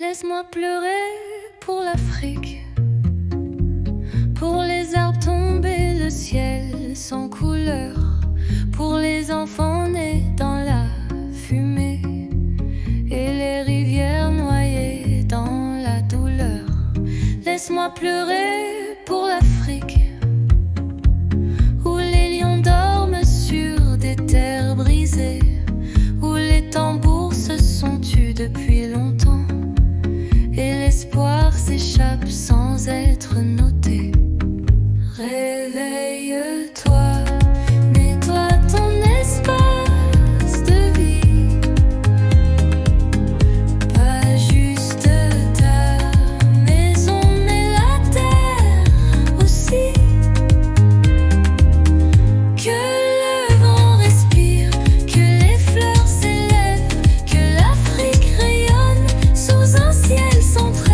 Laisse-moi pleurer pour l'Afrique, pour les arbres tombés, le ciel sans couleur, pour les enfants nés dans la fumée et les rivières noyées dans la douleur. Laisse-moi pleurer pour l'Afrique, où les lions dorment sur des terres brisées, où les tambours se sont tus depuis longtemps et l'espoir s'échappe sans être noté. Réveille-toi, nettoie ton espace de vie, pas juste ta maison mais la terre aussi. Que le vent respire, que les fleurs s'élèvent, que l'Afrique rayonne sous un ciel sans trêve.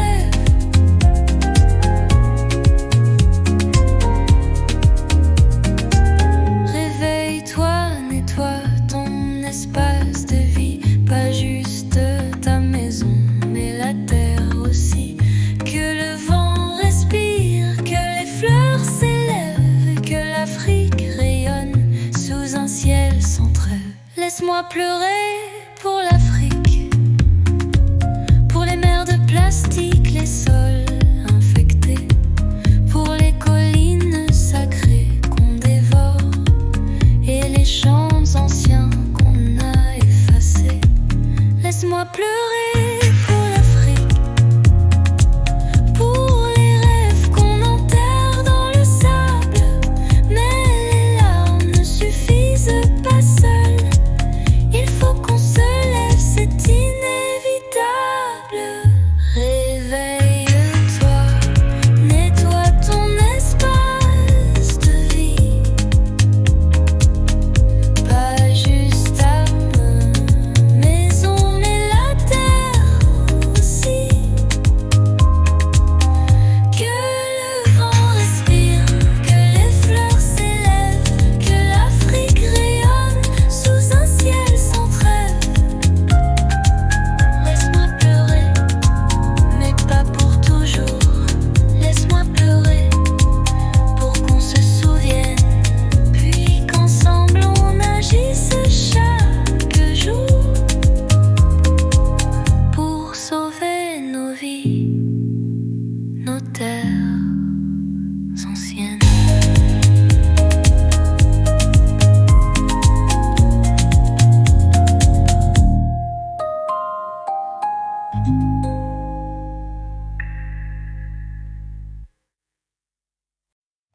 Réveille-toi, nettoie ton espace de vie, pas juste ta maison, mais la terre aussi. Que le vent respire, que les fleurs s'élèvent, que l'Afrique rayonne sous un ciel sans trêve. Laisse-moi pleurer pour l'Afrique, pour les mers de plastique, les sols infectés, pour les collines sacrées qu'on dévore et les champs anciens qu'on a effacés. Laisse-moi pleurer pour l'Afrique, pour les rêves qu'on enterre dans le sable. Mais les larmes ne suffisent pas seules, il faut qu'on se lève, c'est inévitable. Réveille-toi, nettoie ton espace de vie, pas juste ta maison mais la terre aussi. Que le vent respire, que les fleurs s'élèvent, que l'Afrique rayonne sous un ciel sans trêve. Laisse-moi pleurer, mais pas pour toujours. Laisse-moi pleurer pour qu'on se souvienne, puis qu'ensemble on agisse chaque jour pour sauver nos vies, nos terres anciennes.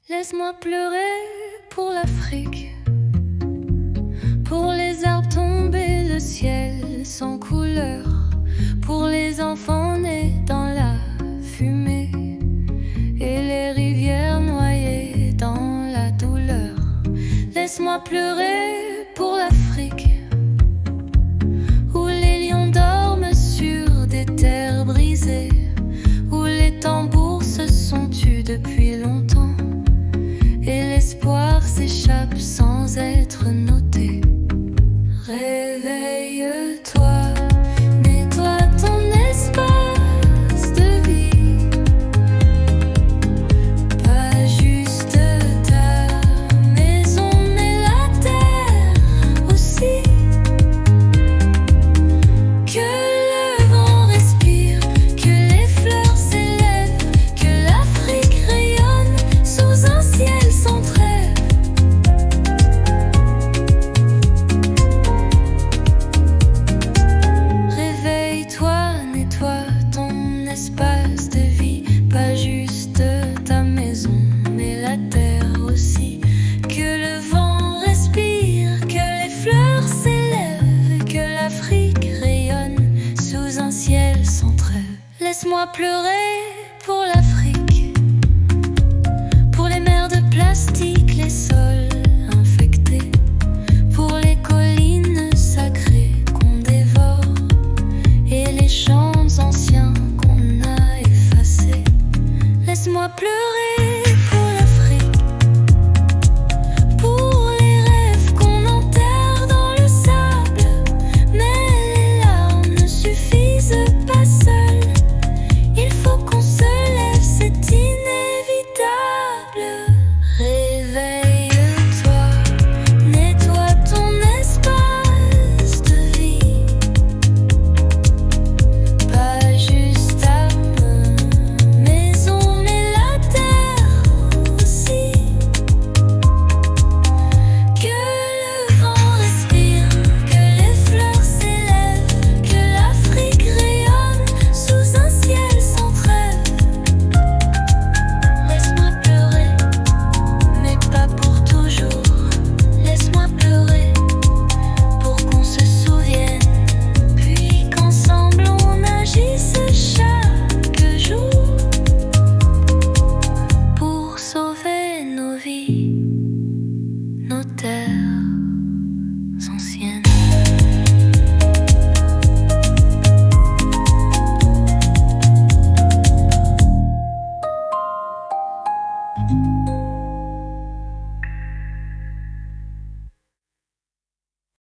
Laisse-moi pleurer pour l'Afrique, pour les arbres tombés, le ciel sans couleur, pour les enfants nés dans la fumée et les rivières noyées dans la douleur. Laisse-moi pleurer pour l'Afrique, où les lions dorment sur des terres brisées, où les tambours se sont tus depuis longtemps et l'espoir s'échappe sans être noté. Réveille-toi, nettoie ton espace de vie, pas juste ta maison mais la terre aussi. Que le vent respire, que les fleurs s'élèvent, que l'Afrique rayonne sous un ciel sans trêve. Réveille-toi, nettoie ton espace de vie, pas juste ta maison mais la terre aussi. Que le vent respire, que les fleurs s'élèvent, que l'Afrique rayonne sous un ciel sans trêve. Laisse-moi pleurer pour l'Afrique, pour les mers de plastique, les sols infectés, pour les collines sacrées qu'on dévore et les champs anciens qu'on a effacés. Laisse-moi pleurer pour l'Afrique, pour les rêves qu'on enterre dans le sable. Mais les larmes ne suffisent pas seules,